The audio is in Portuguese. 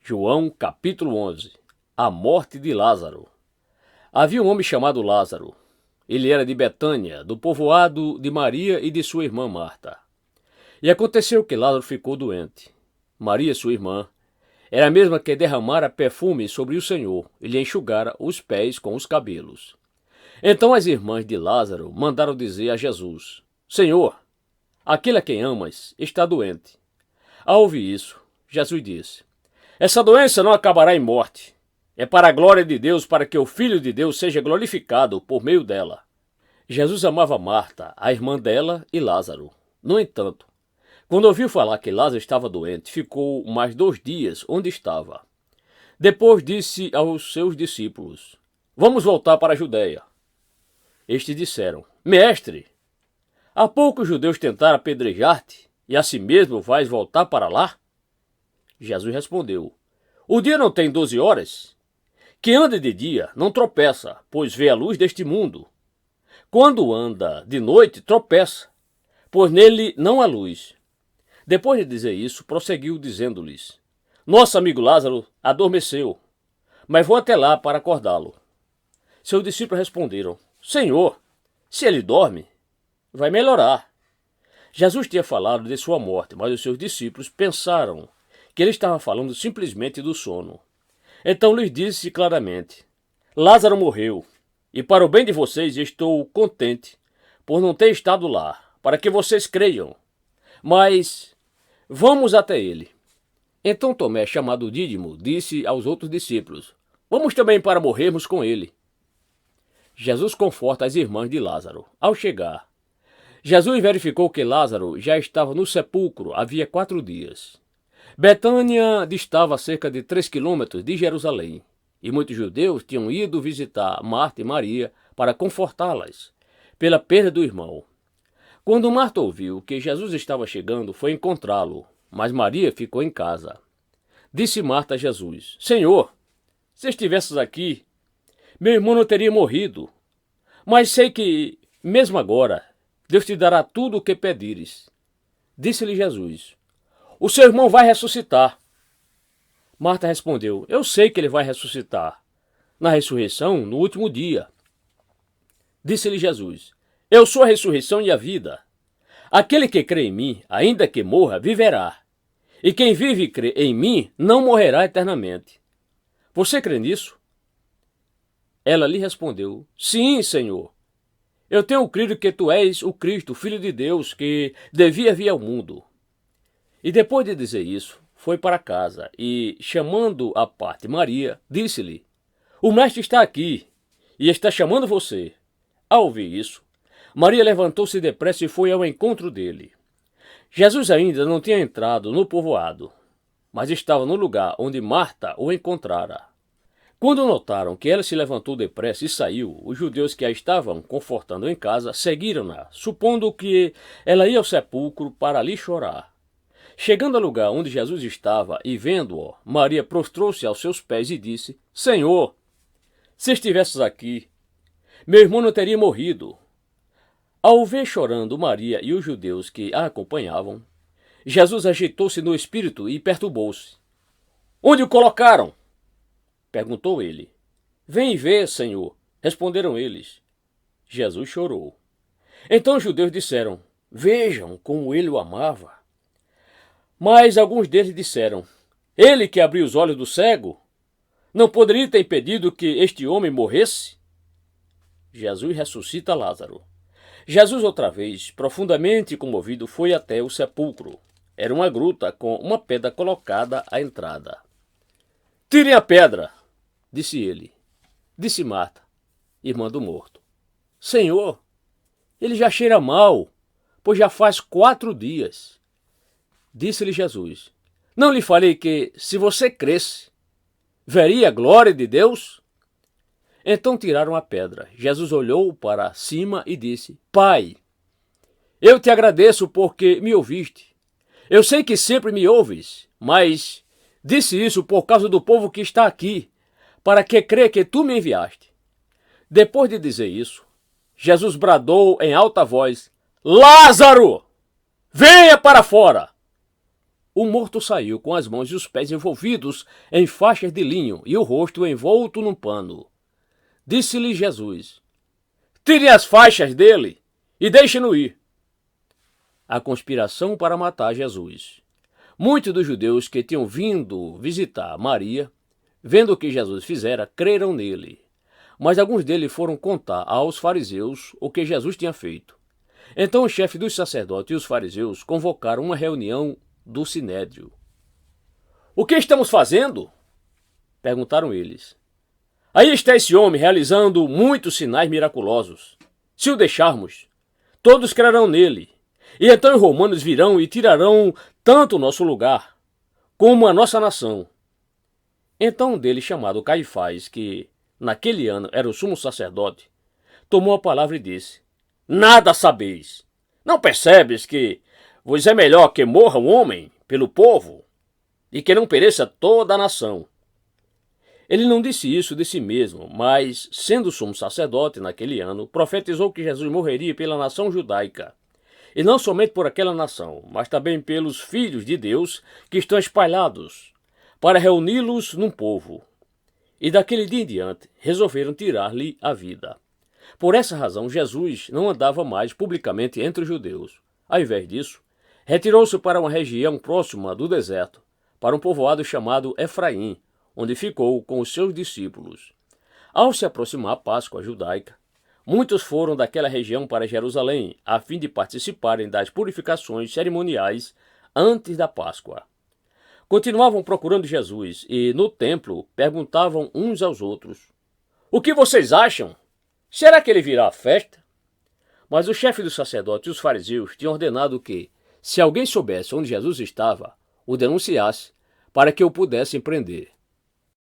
João capítulo 11. A morte de Lázaro. Havia um homem chamado Lázaro. Ele era de Betânia, do povoado de Maria e de sua irmã Marta. E aconteceu que Lázaro ficou doente. Maria, sua irmã, era a mesma que derramara perfume sobre o Senhor e lhe enxugara os pés com os cabelos. Então as irmãs de Lázaro mandaram dizer a Jesus: Senhor, aquele a quem amas está doente. Ao ouvir isso, Jesus disse: Essa doença não acabará em morte. É para a glória de Deus, para que o Filho de Deus seja glorificado por meio dela. Jesus amava Marta, a irmã dela, e Lázaro. No entanto, quando ouviu falar que Lázaro estava doente, ficou mais 2 dias onde estava. Depois disse aos seus discípulos: Vamos voltar para a Judeia. Estes disseram: Mestre, há pouco os judeus tentaram apedrejar-te, e assim mesmo vais voltar para lá? Jesus respondeu: O dia não tem 12 horas? Quem anda de dia não tropeça, pois vê a luz deste mundo. Quando anda de noite, tropeça, pois nele não há luz. Depois de dizer isso, prosseguiu dizendo-lhes: Nosso amigo Lázaro adormeceu, mas vou até lá para acordá-lo. Seus discípulos responderam: Senhor, se ele dorme, vai melhorar. Jesus tinha falado de sua morte, mas os seus discípulos pensaram que ele estava falando simplesmente do sono. Então lhes disse claramente: Lázaro morreu, e para o bem de vocês estou contente por não ter estado lá, para que vocês creiam. Mas vamos até ele. Então Tomé, chamado Dídimo, disse aos outros discípulos: Vamos também para morrermos com ele. Jesus conforta as irmãs de Lázaro. Ao chegar, Jesus verificou que Lázaro já estava no sepulcro havia 4 dias. Betânia distava a cerca de 3 quilômetros de Jerusalém, e muitos judeus tinham ido visitar Marta e Maria para confortá-las pela perda do irmão. Quando Marta ouviu que Jesus estava chegando, foi encontrá-lo, mas Maria ficou em casa. Disse Marta a Jesus: Senhor, se estivesses aqui, meu irmão não teria morrido. Mas sei que, mesmo agora, Deus te dará tudo o que pedires. Disse-lhe Jesus: O seu irmão vai ressuscitar. Marta respondeu: Eu sei que ele vai ressuscitar na ressurreição no último dia. Disse-lhe Jesus: Eu sou a ressurreição e a vida. Aquele que crê em mim, ainda que morra, viverá. E quem vive e crê em mim não morrerá eternamente. Você crê nisso? Ela lhe respondeu: Sim, Senhor. Eu tenho crido que tu és o Cristo, o Filho de Deus, que devia vir ao mundo. E depois de dizer isso, foi para casa e, chamando à parte Maria, disse-lhe: O mestre está aqui e está chamando você. Ao ouvir isso, Maria levantou-se depressa e foi ao encontro dele. Jesus ainda não tinha entrado no povoado, mas estava no lugar onde Marta o encontrara. Quando notaram que ela se levantou depressa e saiu, os judeus que a estavam confortando em casa seguiram-na, supondo que ela ia ao sepulcro para ali chorar. Chegando ao lugar onde Jesus estava e vendo-o, Maria prostrou-se aos seus pés e disse: Senhor, se estivesses aqui, meu irmão não teria morrido. Ao ver chorando Maria e os judeus que a acompanhavam, Jesus agitou-se no espírito e perturbou-se. Onde o colocaram? Perguntou ele. Vem e vê, Senhor, responderam eles. Jesus chorou. Então os judeus disseram: Vejam como ele o amava. Mas alguns deles disseram: Ele que abriu os olhos do cego, não poderia ter impedido que este homem morresse? Jesus ressuscita Lázaro. Jesus, outra vez, profundamente comovido, foi até o sepulcro. Era uma gruta com uma pedra colocada à entrada. Tirem a pedra, disse ele. Disse Marta, irmã do morto: Senhor, ele já cheira mal, pois já faz 4 dias. Disse-lhe Jesus: Não lhe falei que, se você cresce, veria a glória de Deus? Então tiraram a pedra. Jesus olhou para cima e disse: Pai, eu te agradeço porque me ouviste. Eu sei que sempre me ouves, mas disse isso por causa do povo que está aqui, para que crê que tu me enviaste. Depois de dizer isso, Jesus bradou em alta voz: Lázaro, venha para fora! o morto saiu com as mãos e os pés envolvidos em faixas de linho e o rosto envolto num pano. Disse-lhe Jesus: Tire as faixas dele e deixe-no ir. A conspiração para matar Jesus. Muitos dos judeus que tinham vindo visitar Maria, vendo o que Jesus fizera, creram nele. Mas alguns deles foram contar aos fariseus o que Jesus tinha feito. Então o chefe dos sacerdotes e os fariseus convocaram uma reunião do sinédrio. O que estamos fazendo? Perguntaram eles. Aí está esse homem realizando muitos sinais miraculosos. Se o deixarmos, todos crerão nele. E então os romanos virão e tirarão tanto o nosso lugar, como a nossa nação. Então um deles, chamado Caifás, que naquele ano era o sumo sacerdote, tomou a palavra e disse: Nada sabeis. Não percebes que vos é melhor que morra um homem pelo povo e que não pereça toda a nação? Ele não disse isso de si mesmo, mas, sendo sumo sacerdote naquele ano, profetizou que Jesus morreria pela nação judaica. E não somente por aquela nação, mas também pelos filhos de Deus que estão espalhados, para reuni-los num povo. E daquele dia em diante, resolveram tirar-lhe a vida. Por essa razão, Jesus não andava mais publicamente entre os judeus. Ao invés disso, retirou-se para uma região próxima do deserto, para um povoado chamado Efraim, onde ficou com os seus discípulos. Ao se aproximar a Páscoa judaica, muitos foram daquela região para Jerusalém, a fim de participarem das purificações cerimoniais antes da Páscoa. Continuavam procurando Jesus e, no templo, perguntavam uns aos outros: O que vocês acham? Será que ele virá à festa? Mas o chefe dos sacerdotes e os fariseus tinham ordenado que, se alguém soubesse onde Jesus estava, o denunciasse, para que o pudessem prender.